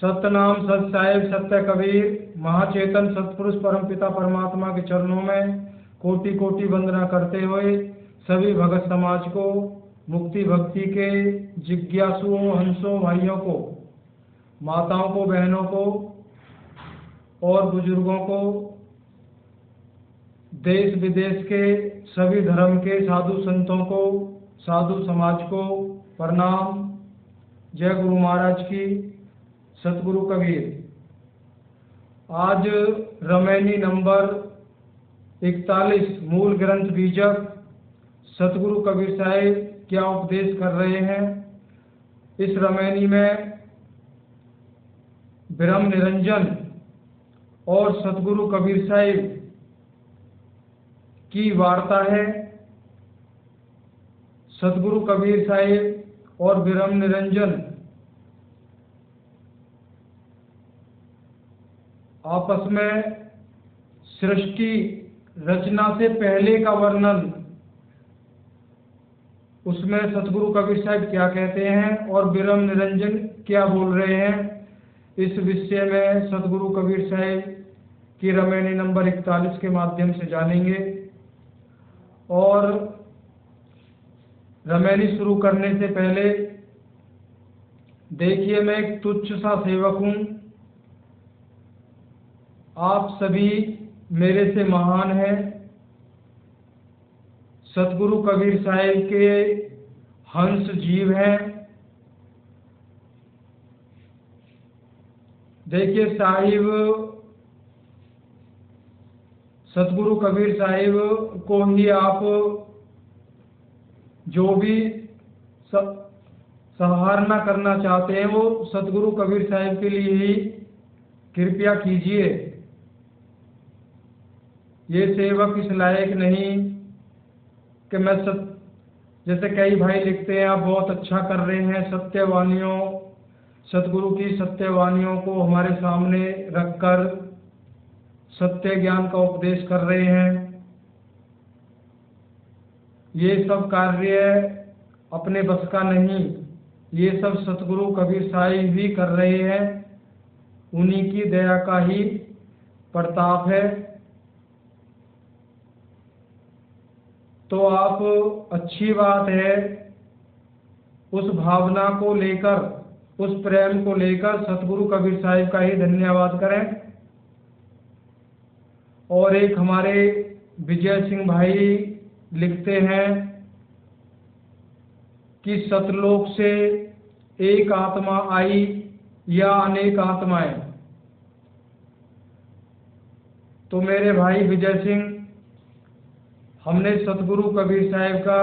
सतनाम सत साहिब सत्य कबीर महाचेतन सतपुरुष परमपिता परमात्मा के चरणों में कोटि कोटि वंदना करते हुए सभी भगत समाज को, मुक्ति भक्ति के जिज्ञासुओं, हंसों, भाइयों को, माताओं को, बहनों को और बुजुर्गों को, देश विदेश के सभी धर्म के साधु संतों को, साधु समाज को प्रणाम। जय गुरु महाराज की। सतगुरु कबीर। आज रमैनी नंबर 41 मूल ग्रंथ बीजक सतगुरु कबीर साहिब क्या उपदेश कर रहे हैं। इस रमैनी में ब्रह्म निरंजन और सतगुरु कबीर साहिब की वार्ता है। सतगुरु कबीर साहिब और ब्रह्म निरंजन आपस में सृष्टि रचना से पहले का वर्णन, उसमें सतगुरु कबीर साहिब क्या कहते हैं और ब्रह्म निरंजन क्या बोल रहे हैं, इस विषय में सतगुरु कबीर साहिब की रमैनी नंबर 41 के माध्यम से जानेंगे। और रमैनी शुरू करने से पहले देखिए, मैं एक तुच्छ सा सेवक हूँ। आप सभी मेरे से महान हैं। सतगुरु कबीर साहिब के हंस जीव हैं। देखिए साहिब, सतगुरु कबीर साहिब को ही आप जो भी सहारना करना चाहते हैं वो सतगुरु कबीर साहिब के लिए ही कृपया कीजिए। ये सेवक इस लायक नहीं कि मैं जैसे कई भाई लिखते हैं आप बहुत अच्छा कर रहे हैं, सत्यवाणियों, सतगुरु की सत्यवाणियों को हमारे सामने रखकर सत्य ज्ञान का उपदेश कर रहे हैं। ये सब कार्य अपने बस का नहीं, ये सब सतगुरु कबीर साहिब भी कर रहे हैं। उन्हीं की दया का ही प्रताप है। तो आप, अच्छी बात है, उस भावना को लेकर, उस प्रेम को लेकर सतगुरु कबीर साहिब का ही धन्यवाद करें। और एक हमारे विजय सिंह भाई लिखते हैं कि सतलोक से एक आत्मा आई या अनेक आत्माएं। तो मेरे भाई विजय सिंह, हमने सतगुरु कबीर साहिब का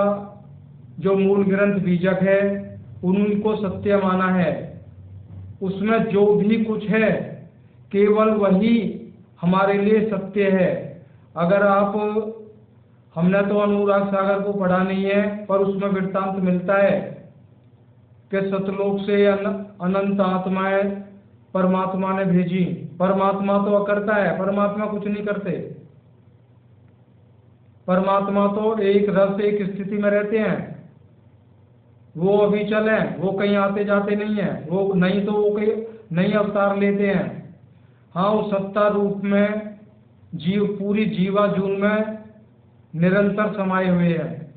जो मूल ग्रंथ बीजक है उनको सत्य माना है। उसमें जो भी कुछ है केवल वही हमारे लिए सत्य है। अगर आप, हमने तो अनुराग सागर को पढ़ा नहीं है, पर उसमें वृत्तांत मिलता है कि सतलोक से अनंत आत्माएं परमात्मा ने भेजी। परमात्मा तो करता है, परमात्मा कुछ नहीं करते। परमात्मा तो एक रस, एक स्थिति में रहते हैं। वो अभी चले, वो कहीं आते जाते नहीं है। वो नहीं तो वो कहीं नई अवतार लेते हैं। हाँ, वो सत्ता रूप में जीव, पूरी जीवा जून में निरंतर समाये हुए हैं।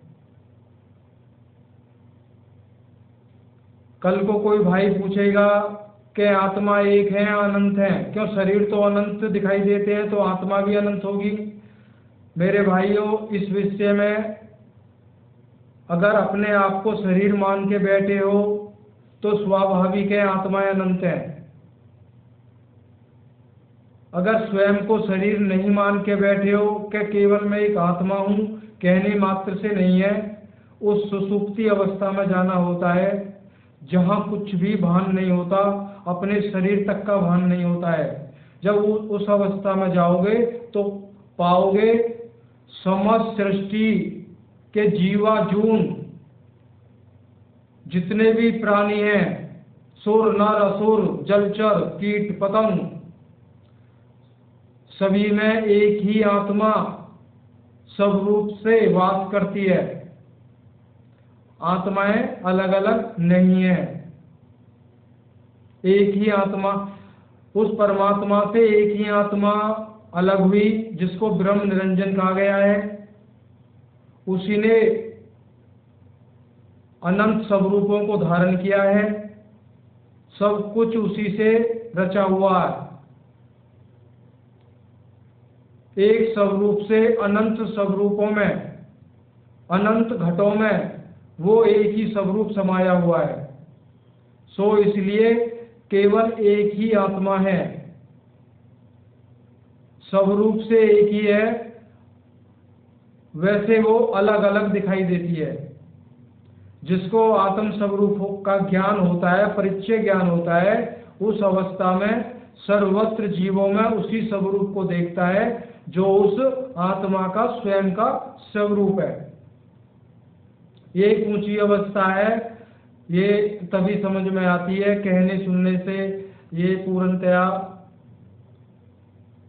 कल को कोई भाई पूछेगा कि आत्मा एक है या अनंत है, क्यों शरीर तो अनंत दिखाई देते हैं तो आत्मा भी अनंत होगी। मेरे भाइयों, इस विषय में अगर अपने आप को शरीर मान के बैठे हो तो स्वाभाविक है आत्माएं अनंत है। अगर स्वयं को शरीर नहीं मान के बैठे हो कि केवल मैं एक आत्मा हूँ, कहने मात्र से नहीं है। उस सुसुप्ति अवस्था में जाना होता है जहाँ कुछ भी भान नहीं होता, अपने शरीर तक का भान नहीं होता है। जब उस अवस्था में जाओगे तो पाओगे समस्त सृष्टि के जीवाजून जितने भी प्राणी हैं, सुर नर असुर, जलचर, कीट पतंग, सभी में एक ही आत्मा सब रूप से वास करती है। आत्माएं अलग अलग नहीं है। एक ही आत्मा, उस परमात्मा से एक ही आत्मा अलग हुई जिसको ब्रह्म निरंजन कहा गया है। उसी ने अनंत सब रूपों को धारण किया है, सब कुछ उसी से रचा हुआ है। एक स्वरूप से अनंत स्वरूपों में, अनंत घटों में वो एक ही स्वरूप समाया हुआ है। सो इसलिए केवल एक ही आत्मा है, स्वरूप से एक ही है, वैसे वो अलग अलग दिखाई देती है। जिसको आत्म स्वरूप का ज्ञान होता है, परिचय ज्ञान होता है, उस अवस्था में सर्वत्र जीवों में उसी स्वरूप को देखता है जो उस आत्मा का स्वयं का स्वरूप है। ये एक ऊंची अवस्था है, ये तभी समझ में आती है, कहने सुनने से ये पूर्णतया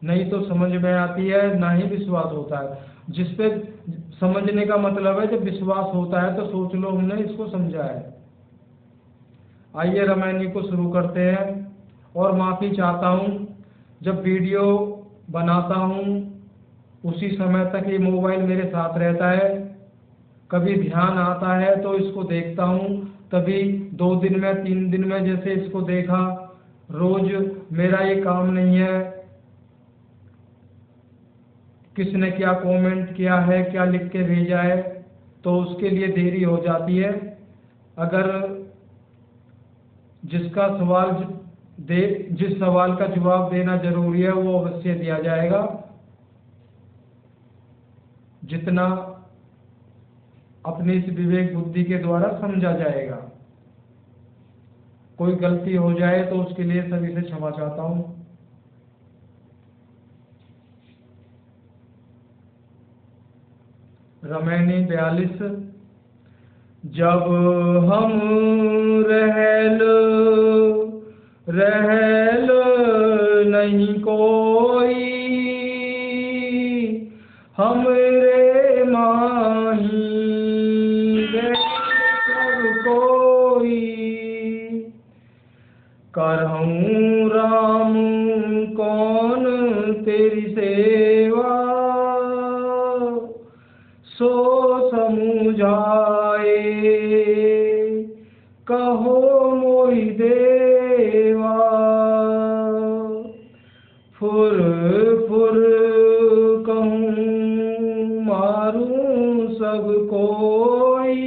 नहीं तो समझ में आती है, ना ही विश्वास होता है। जिस पे समझने का मतलब है, जब विश्वास होता है तो सोच लो हमने इसको समझा है। आइए रामायणी को शुरू करते हैं। और माफ़ी चाहता हूँ, जब वीडियो बनाता हूँ उसी समय तक ये मोबाइल मेरे साथ रहता है, कभी ध्यान आता है तो इसको देखता हूँ, तभी 2 दिन में 3 दिन में जैसे इसको देखा। रोज मेरा ये काम नहीं है, किसने क्या कमेंट किया है, क्या लिख के भेजा है, तो उसके लिए देरी हो जाती है। अगर जिसका सवाल जिस सवाल का जवाब देना जरूरी है वो अवश्य दिया जाएगा, जितना अपनी इस विवेक बुद्धि के द्वारा समझा जाएगा। कोई गलती हो जाए तो उसके लिए सभी से क्षमा चाहता हूँ। रामायणी 42। जब हम रहल नहीं कोई, हमरे माही सब कोई, करहूँ राम कौन तेरी सेवा, सो समुझाए कहो मोहि देवा, फुर फुर कहूँ मारूं सब कोई,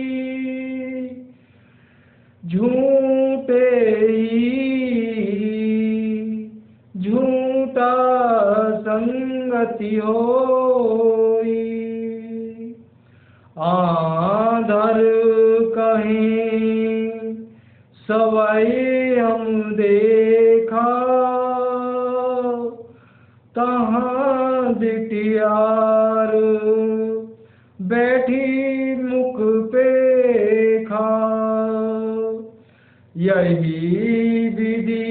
झूठे झूठा संगति होई, आधर कहीं सवै हम देखा, तहाँ दिटियार बैठी मुख पे खा, यही विधि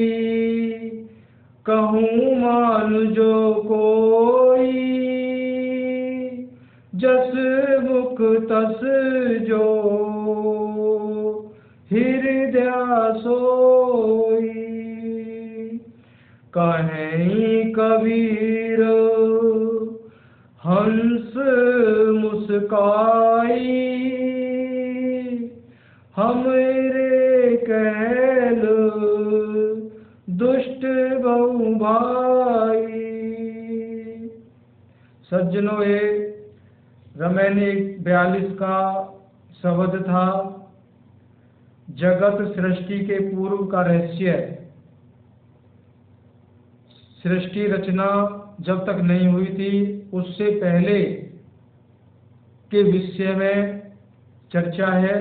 कहूँ मान जो कोई, जस मुख तस जो हृदय सोई, कहीं कबीर हंस मुस्काई, हमरे कहल दुष्ट बहु भाई। सज्जनों, ये रामायणी 42 का शब्द था। जगत सृष्टि के पूर्व का रहस्य, सृष्टि रचना जब तक नहीं हुई थी उससे पहले के विषय में चर्चा है।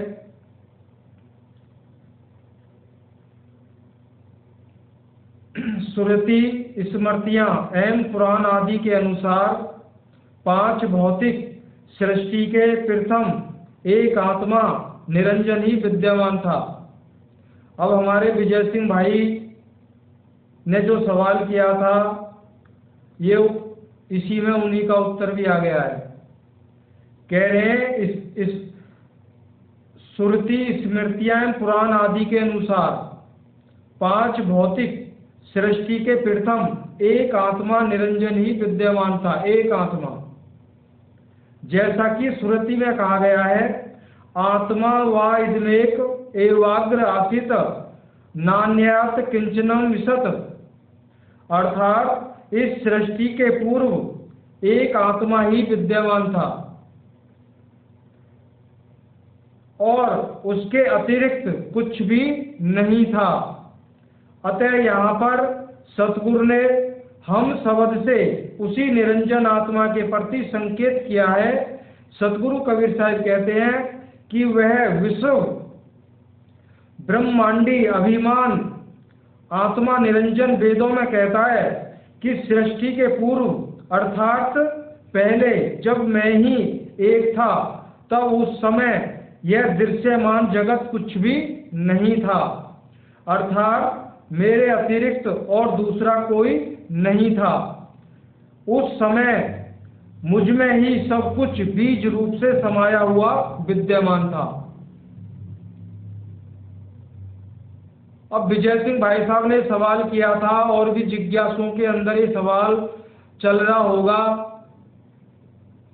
श्रुति स्मृतियां एवं पुराण आदि के अनुसार 5 भौतिक सृष्टि के प्रथम एक आत्मा निरंजन ही विद्यमान था। अब हमारे विजय सिंह भाई ने जो सवाल किया था, ये इसी में उन्हीं का उत्तर भी आ गया है। कह रहे हैं इस श्रुति स्मृतियां पुराण आदि के अनुसार पांच भौतिक सृष्टि के प्रथम एक आत्मा निरंजन ही विद्यमान था, एक आत्मा। जैसा कि श्रुति में कहा गया है, आत्मा वा इदमेक एवाग्र आसित नान्यात किंचनम विशत, अर्थात इस सृष्टि के पूर्व एक आत्मा ही विद्यमान था और उसके अतिरिक्त कुछ भी नहीं था। अतः यहाँ पर सतगुरु ने हम शब्द से उसी निरंजन आत्मा के प्रति संकेत किया है। सतगुरु कबीर साहब कहते हैं कि वह विश्व ब्रह्मांडी अभिमान आत्मा निरंजन वेदों में कहता है कि सृष्टि के पूर्व अर्थात पहले जब मैं ही एक था, तब उस समय यह दृश्यमान जगत कुछ भी नहीं था, अर्थात मेरे अतिरिक्त और दूसरा कोई नहीं था। उस समय मुझ में ही सब कुछ बीज रूप से समाया हुआ विद्यमान था। अब विजय सिंह भाई साहब ने सवाल किया था और भी जिज्ञासुओं के अंदर ये सवाल चल रहा होगा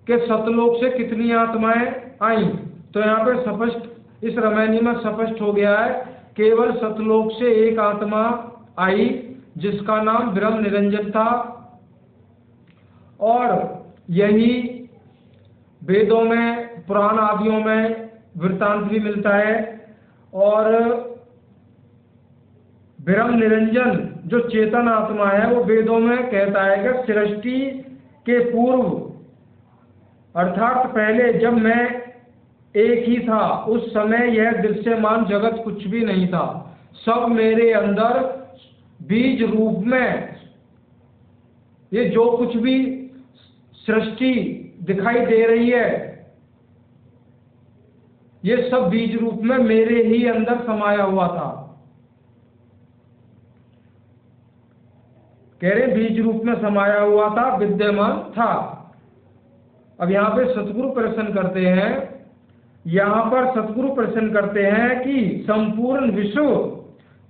कि सतलोक से कितनी आत्माएं आई। तो यहाँ पे स्पष्ट इस रामायणी में स्पष्ट हो गया है, केवल सतलोक से एक आत्मा आई जिसका नाम ब्रह्म निरंजन था। और यही वेदों में पुराण आदियों में वृत्तांत भी मिलता है। और ब्रह्म निरंजन जो चेतन आत्मा है वो वेदों में कहता है कि सृष्टि के पूर्व अर्थात पहले जब मैं एक ही था, उस समय यह दृश्यमान जगत कुछ भी नहीं था, सब मेरे अंदर बीज रूप में ये जो कुछ भी सृष्टि दिखाई दे रही है ये सब बीज रूप में मेरे ही अंदर समाया हुआ था। कह रहे बीज रूप में समाया हुआ था, विद्यमान था। अब यहाँ पे सतगुरु प्रश्न करते हैं, यहाँ पर सतगुरु प्रश्न करते हैं कि संपूर्ण विश्व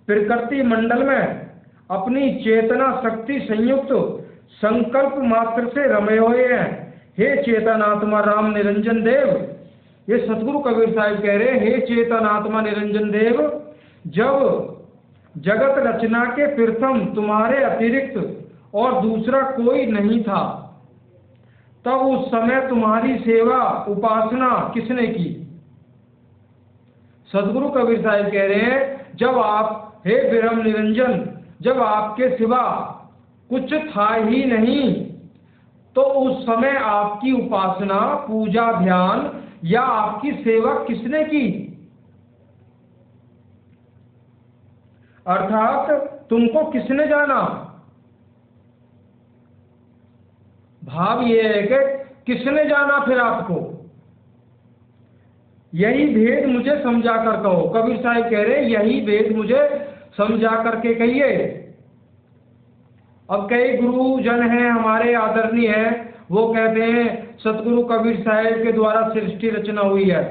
प्रकृति मंडल में अपनी चेतना शक्ति संयुक्त संकल्प मात्र से रमे हुए हैं। हे चेतन आत्मा राम निरंजन देव, ये सतगुरु कबीर साहब कह रहे हैं, हे चेतन आत्मा निरंजन देव, जब जगत रचना के प्रथम तुम्हारे अतिरिक्त और दूसरा कोई नहीं था, तब उस समय तुम्हारी सेवा उपासना किसने की? सतगुरु कबीर साहब कह रहे हैं, जब आप हे ब्रह्म निरंजन, जब आपके सिवा कुछ था ही नहीं, तो उस समय आपकी उपासना पूजा ध्यान या आपकी सेवा किसने की? अर्थात तुमको किसने जाना? भाव ये है कि किसने जाना फिर आपको? यही भेद मुझे समझा कर कहो। कबीर साहब कह रहे यही भेद मुझे समझा करके कहिए। अब कई गुरुजन हैं हमारे आदरणीय हैं, वो कहते हैं सतगुरु कबीर साहब के द्वारा सृष्टि रचना हुई है।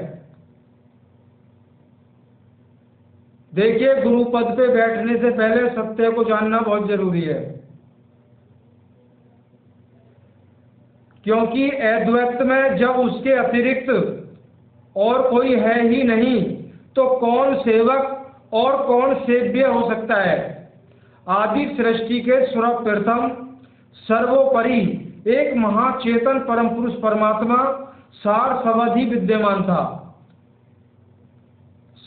देखिए, गुरु पद पे बैठने से पहले सत्य को जानना बहुत जरूरी है, क्योंकि अद्वैत में जब उसके अतिरिक्त और कोई है ही नहीं, तो कौन सेवक और कौन सेव्य हो सकता है? आदि सृष्टि के सर्वप्रथम सर्वोपरि एक महाचेतन परम पुरुष परमात्मा सार सवधि विद्यमान था।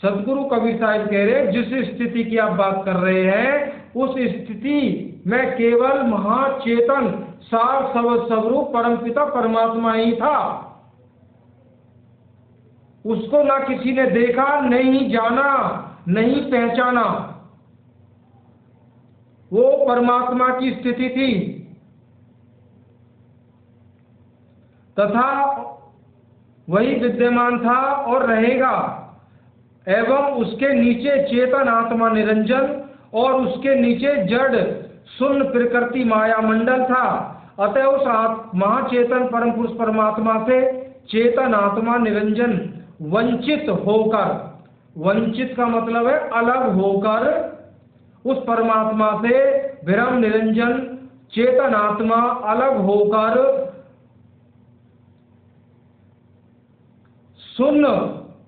सदगुरु कबीर साहब कह रहे जिस स्थिति की आप बात कर रहे हैं, उस स्थिति में केवल महाचेतन सार स्वरूप परमपिता परमात्मा ही था। उसको ना किसी ने देखा, नहीं जाना, नहीं पहचाना। वो परमात्मा की स्थिति थी तथा वही विद्यमान था और रहेगा। एवं उसके नीचे चेतन आत्मा निरंजन और उसके नीचे जड़ शून्य प्रकृति माया मंडल था। अतः उस महाचेतन परम पुरुष परमात्मा से चेतन आत्मा निरंजन वंचित होकर, वंचित का मतलब है अलग होकर, उस परमात्मा से विरम निरंजन चेतन आत्मा अलग होकर शून्य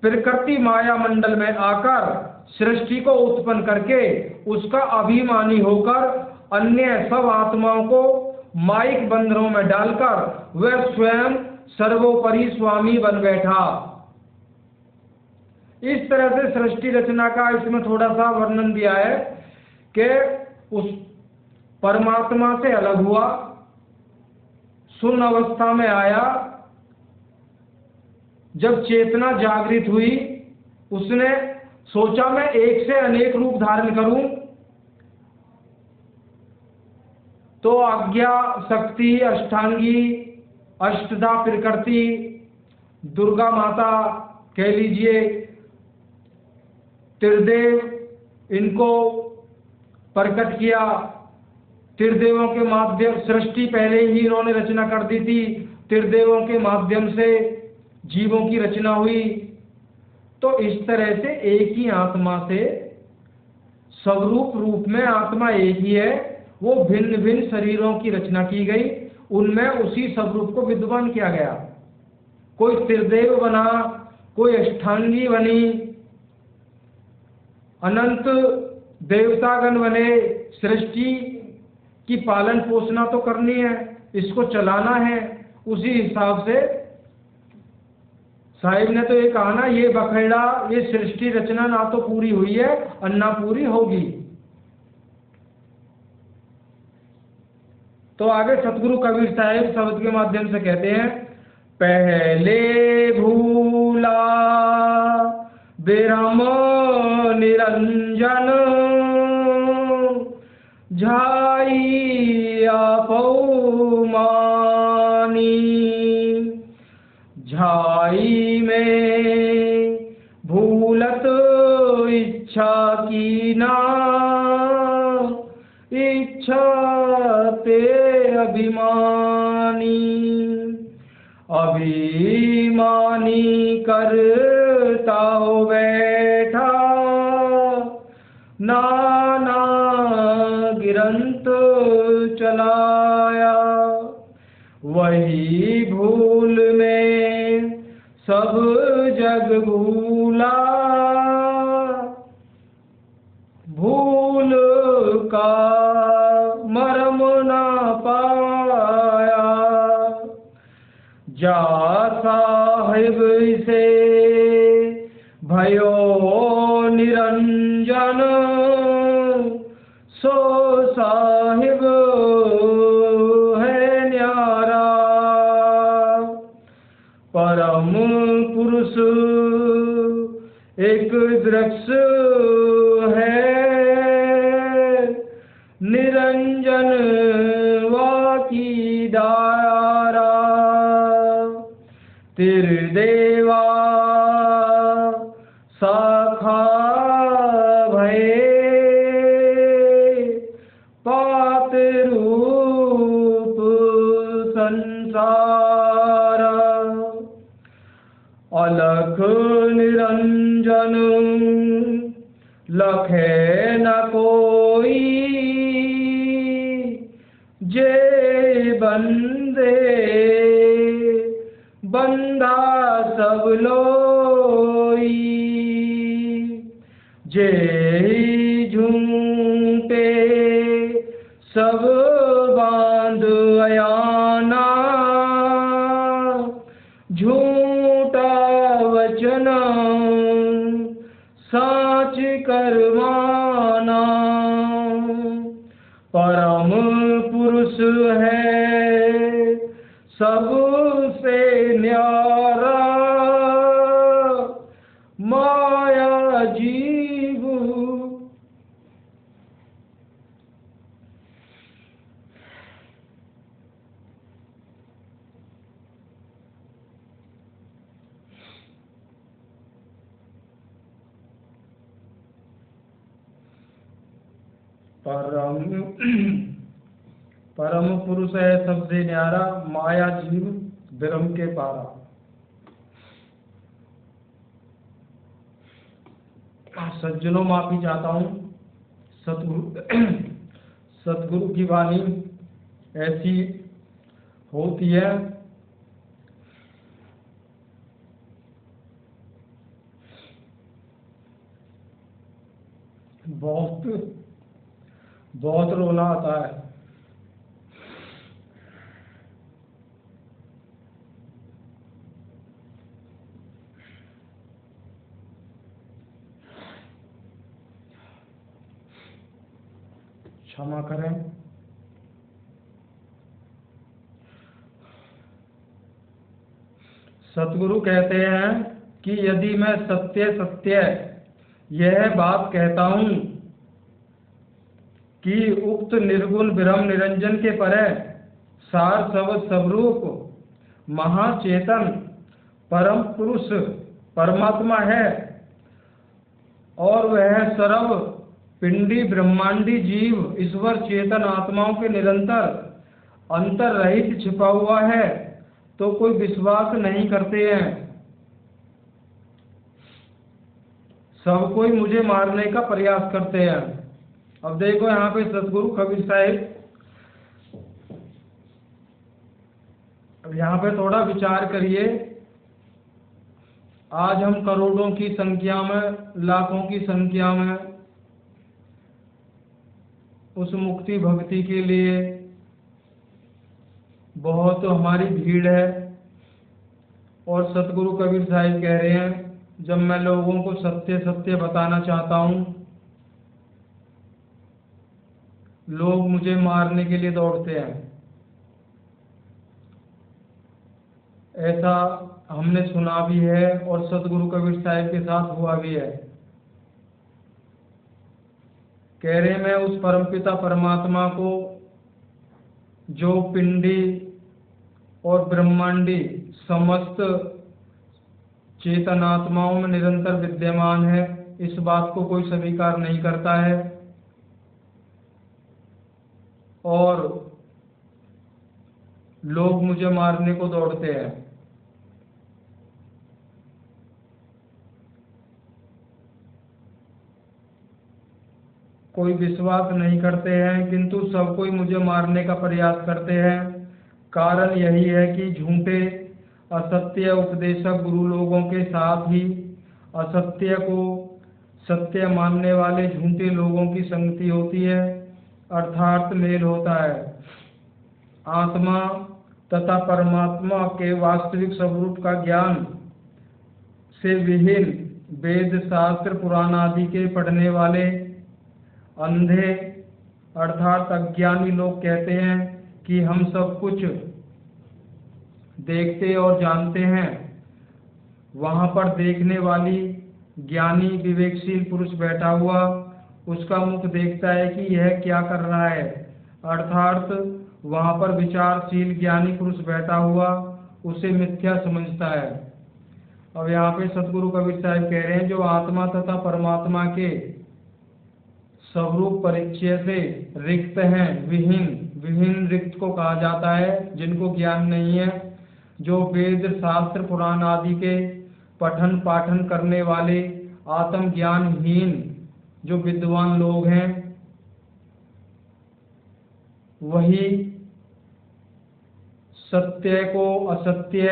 प्रकृति माया मंडल में आकर सृष्टि को उत्पन्न करके उसका अभिमानी होकर अन्य सब आत्माओं को माइक बंधनों में डालकर वह स्वयं सर्वोपरि स्वामी बन बैठा। इस तरह से सृष्टि रचना का इसमें थोड़ा सा वर्णन दिया है कि उस परमात्मा से अलग हुआ, शून्य अवस्था में आया, जब चेतना जागृत हुई उसने सोचा मैं एक से अनेक रूप धारण करूं, तो आज्ञा शक्ति अष्टांगी अष्टधा प्रकृति दुर्गा माता कह लीजिए त्रिदेव इनको प्रकट किया। त्रिदेवों के माध्यम सृष्टि पहले ही इन्होंने रचना कर दी थी, त्रिदेवों के माध्यम से जीवों की रचना हुई। तो इस तरह से एक ही आत्मा से स्वरूप रूप में आत्मा एक ही है, वो भिन्न भिन्न शरीरों की रचना की गई, उनमें उसी स्वरूप को विद्वान किया गया। कोई त्रिदेव बना, कोई अष्टांगी बनी, अनंत देवतागण बने। सृष्टि की पालन पोषणा तो करनी है, इसको चलाना है। उसी हिसाब से साहिब ने तो ये कहा ना, ये बखेड़ा ये सृष्टि रचना ना तो पूरी हुई है और ना पूरी होगी। तो आगे सतगुरु कबीर साहिब शब्द के माध्यम से कहते हैं, पहले भूला विरम निरंजन झाई अपौमानी, झाई में भूलत इच्छा की ना, इच्छा ते अभिमानी, अभिमानी करता हो बैठा, नाना गिरंत चलाया, वही भूल में सब जग भूला, भूल का मर्म ना पाया, जा साहिब से भयो निरंजन, सो साहिब है न्यारा, परम पुरुष एक वृक्ष है, निरंजन वाकी दारा, त्रिदेवा शाखा भये, पात रूप संसार, अलख निरंजन लखे न कोई, जे बंदे बंदा सब लोई, जे झूठे सब बांध अयाना, झूठा वचन साच करवाना, परम पुरुष है सबसे न्यारा, माया जीव। परम पुरुष है सबसे न्यारा, माया जीव विरम के पारा। सज्जनों माफी चाहता हूँ, सतगुरु सतगुरु की वाणी ऐसी होती है बहुत बहुत रोना आता है। क्षमा करें। सतगुरु कहते हैं कि यदि मैं सत्य सत्य यह बात कहता हूँ कि उक्त निर्गुण ब्रह्म निरंजन के परे सार स्वरूप महाचेतन परम पुरुष परमात्मा है और वह सर्व पिंडी ब्रह्मांडी जीव ईश्वर चेतन आत्माओं के निरंतर अंतर रहित छिपा हुआ है, तो कोई विश्वास नहीं करते हैं। सब कोई मुझे मारने का प्रयास करते हैं। अब देखो यहाँ पे सतगुरु कबीर साहिब, अब यहाँ पे थोड़ा विचार करिए। आज हम करोड़ों की संख्या में, लाखों की संख्या में उस मुक्ति भक्ति के लिए बहुत हमारी भीड़ है, और सतगुरु कबीर साहिब कह रहे हैं जब मैं लोगों को सत्य सत्य बताना चाहता हूँ, लोग मुझे मारने के लिए दौड़ते हैं। ऐसा हमने सुना भी है और सतगुरु कबीर साहिब के साथ हुआ भी है। कह रहे मैं उस परमपिता परमात्मा को जो पिंडी और ब्रह्मांडी समस्त चेतनात्माओं में निरंतर विद्यमान है, इस बात को कोई स्वीकार नहीं करता है, और लोग मुझे मारने को दौड़ते हैं। कोई विश्वास नहीं करते हैं, किंतु सब कोई मुझे मारने का प्रयास करते हैं। कारण यही है कि झूठे असत्य उपदेशक गुरु लोगों के साथ ही असत्य को सत्य मानने वाले झूठे लोगों की संगति होती है, अर्थात मेल होता है। आत्मा तथा परमात्मा के वास्तविक स्वरूप का ज्ञान से विहीन वेद शास्त्र पुराण आदि के पढ़ने वाले अंधे अर्थात अज्ञानी लोग कहते हैं कि हम सब कुछ देखते और जानते हैं। वहाँ पर देखने वाली ज्ञानी विवेकशील पुरुष बैठा हुआ, उसका मुख देखता है कि यह क्या कर रहा है, अर्थात वहाँ पर विचारशील ज्ञानी पुरुष बैठा हुआ उसे मिथ्या समझता है। अब यहाँ पे सतगुरु कबीर साहिब कह रहे हैं जो आत्मा तथा परमात्मा के स्वरूप परिचय से रिक्त हैं, विहीन रिक्त को कहा जाता है जिनको ज्ञान नहीं है। जो वेद शास्त्र पुराण आदि के पठन पाठन करने वाले आत्मज्ञानहीन जो विद्वान लोग हैं, वही सत्य को असत्य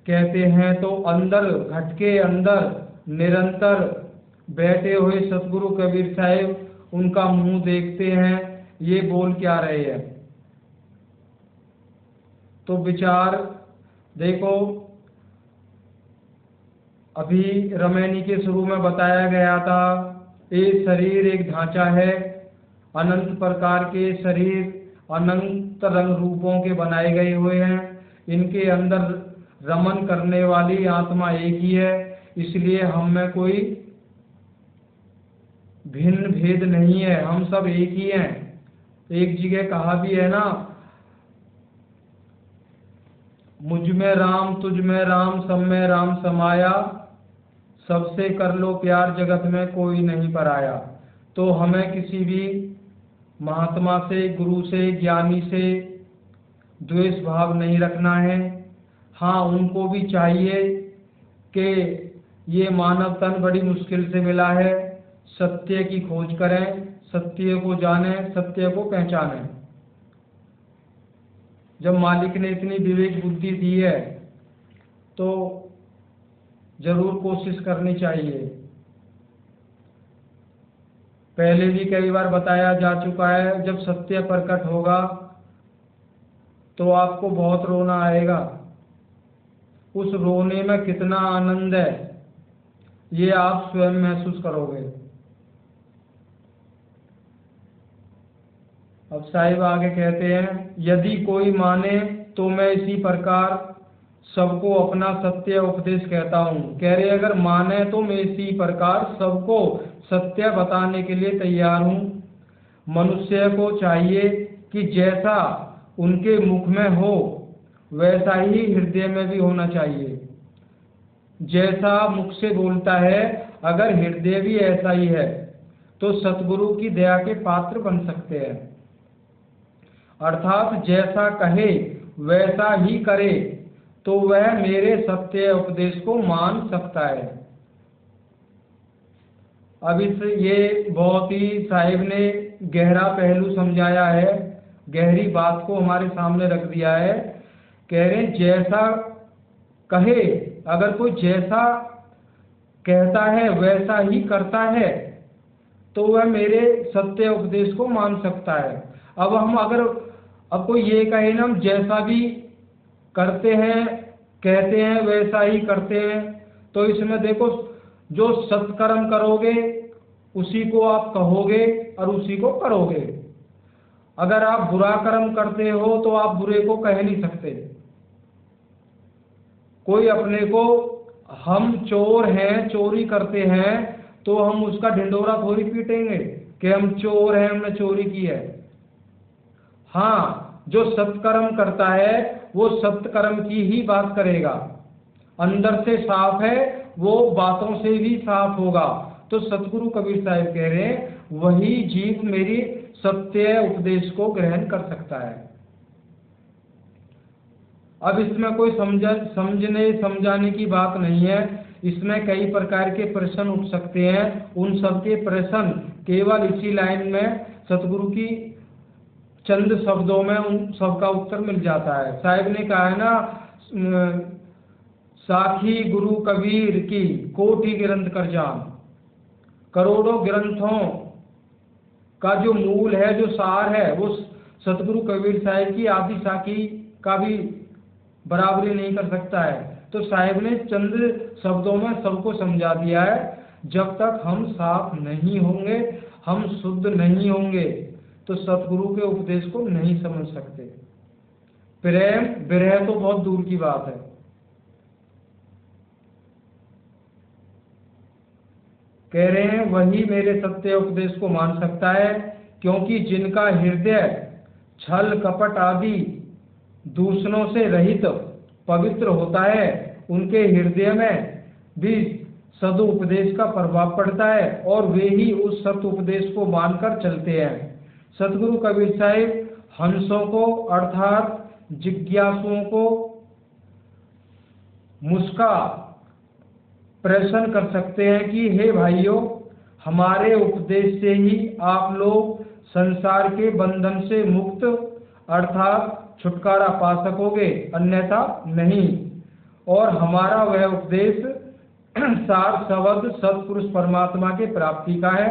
कहते हैं। तो अंदर घट के अंदर निरंतर बैठे हुए सतगुरु कबीर साहिब उनका मुंह देखते हैं, ये बोल क्या रहे हैं। तो विचार देखो, अभी रमैनी के शुरू में बताया गया था, ये शरीर एक ढांचा है, अनंत प्रकार के शरीर अनंत रंग रूपों के बनाए गए हुए हैं, इनके अंदर रमन करने वाली आत्मा एक ही है, इसलिए हम में कोई भिन्न भेद नहीं है, हम सब एक ही हैं। एक जगह कहा भी है ना, मुझ में राम तुझ में राम सब में राम समाया, सबसे कर लो प्यार जगत में कोई नहीं पराया। तो हमें किसी भी महात्मा से, गुरु से, ज्ञानी से द्वेष भाव नहीं रखना है। हाँ, उनको भी चाहिए कि ये मानव तन बड़ी मुश्किल से मिला है, सत्य की खोज करें, सत्य को जाने, सत्य को पहचाने। जब मालिक ने इतनी विवेक बुद्धि दी है तो जरूर कोशिश करनी चाहिए। पहले भी कई बार बताया जा चुका है, जब सत्य प्रकट होगा तो आपको बहुत रोना आएगा। उस रोने में कितना आनंद है ये आप स्वयं महसूस करोगे। अब साहिब आगे कहते हैं, यदि कोई माने तो मैं इसी प्रकार सबको अपना सत्य उपदेश कहता हूँ। कह रहे अगर माने तो मैं इसी प्रकार सबको सत्य बताने के लिए तैयार हूँ। मनुष्य को चाहिए कि जैसा उनके मुख में हो वैसा ही हृदय में भी होना चाहिए। जैसा मुख से बोलता है अगर हृदय भी ऐसा ही है तो सतगुरु की दया के पात्र बन सकते हैं। अर्थात जैसा कहे वैसा ही करे तो वह मेरे सत्य उपदेश को मान सकता है। अब इस ये बहुत ही साहिब ने गहरा पहलू समझाया है, गहरी बात को हमारे सामने रख दिया है। कह रहे जैसा कहे, अगर कोई जैसा कहता है वैसा ही करता है तो वह मेरे सत्य उपदेश को मान सकता है। अब कोई ये कहे ना हम जैसा भी करते हैं कहते हैं वैसा ही करते हैं, तो इसमें देखो जो सत्कर्म करोगे उसी को आप कहोगे और उसी को करोगे। अगर आप बुरा कर्म करते हो तो आप बुरे को कह नहीं सकते। कोई अपने को हम चोर हैं, चोरी करते हैं, तो हम उसका ढिंडोरा थोड़ी पीटेंगे कि हम चोर हैं, हमने चोरी की है। हाँ, जो सत्कर्म करता है वो सत्कर्म की ही बात करेगा, अंदर से साफ है वो बातों से भी साफ होगा। तो सतगुरु कबीर साहिब कह रहे हैं वही जीव मेरी सत्य उपदेश को ग्रहण कर सकता है। अब इसमें कोई समझने समझाने की बात नहीं है। इसमें कई प्रकार के प्रश्न उठ सकते हैं, उन सबके प्रश्न केवल इसी लाइन में सतगुरु की चंद शब्दों में उन सबका उत्तर मिल जाता है। साहिब ने कहा है ना, साखी गुरु कबीर की कोटि ग्रंथ कर जान। करोड़ों ग्रंथों का जो मूल है, जो सार है, वो सतगुरु कबीर साहिब की आदि साखी का भी बराबरी नहीं कर सकता है। तो साहिब ने चंद शब्दों में सबको समझा दिया है। जब तक हम साफ नहीं होंगे, हम शुद्ध नहीं होंगे, तो सतगुरु के उपदेश को नहीं समझ सकते। प्रेम विरह तो बहुत दूर की बात है। कह रहे हैं वही मेरे सत्य उपदेश को मान सकता है, क्योंकि जिनका हृदय छल कपट आदि दूषणों से रहित पवित्र होता है उनके हृदय में भी सदुपदेश का प्रभाव पड़ता है और वे ही उस सदुपदेश को मानकर चलते हैं। सतगुरु कबीर साहिब हंसों को अर्थात जिज्ञासुओं को मुस्का प्रश्न कर सकते हैं कि हे भाइयों, हमारे उपदेश से ही आप लोग संसार के बंधन से मुक्त अर्थात छुटकारा पा सकोगे, अन्यथा नहीं। और हमारा वह उपदेश सार शब्द सत्पुरुष परमात्मा के प्राप्ति का है,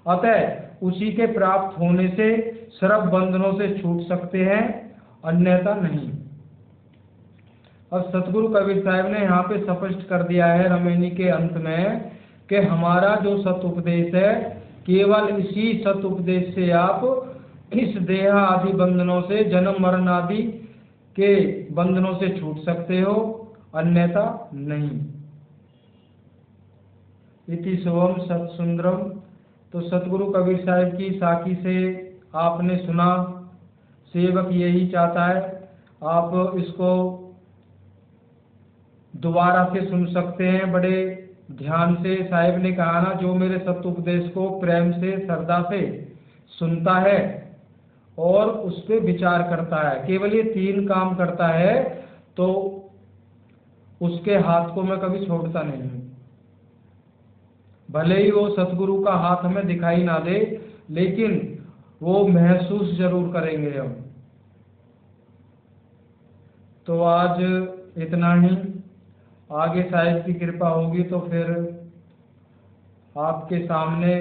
अतः उसी के प्राप्त होने से सर्व बंधनों से छूट सकते हैं, अन्यथा नहीं। अब सतगुरु कबीर साहब ने यहाँ पे स्पष्ट कर दिया है रमेनी के अंत में कि हमारा जो सत उपदेश है, केवल इसी सत उपदेश से आप इस देह आदि बंधनों से, जन्म मरण आदि के बंधनों से छूट सकते हो, अन्यथा नहीं। इति सोम सत सुंदरम। तो सतगुरु कबीर साहिब की साखी से आपने सुना, सेवक यही चाहता है आप इसको दोबारा से सुन सकते हैं बड़े ध्यान से। साहिब ने कहा ना, जो मेरे सत्य उपदेश को प्रेम से श्रद्धा से सुनता है और उस पर विचार करता है, केवल ये 3 काम करता है, तो उसके हाथ को मैं कभी छोड़ता नहीं हूँ। भले ही वो सतगुरु का हाथ हमें दिखाई ना दे, लेकिन वो महसूस जरूर करेंगे हम। तो आज इतना ही। आगे साहिब की कृपा होगी तो फिर आपके सामने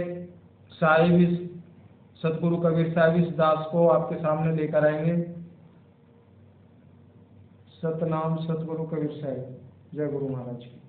साहिब इस सतगुरु कबीर साहिब इस दास को आपके सामने लेकर आएंगे। सतनाम सतगुरु कबीर साहिब। जय गुरु महाराज की।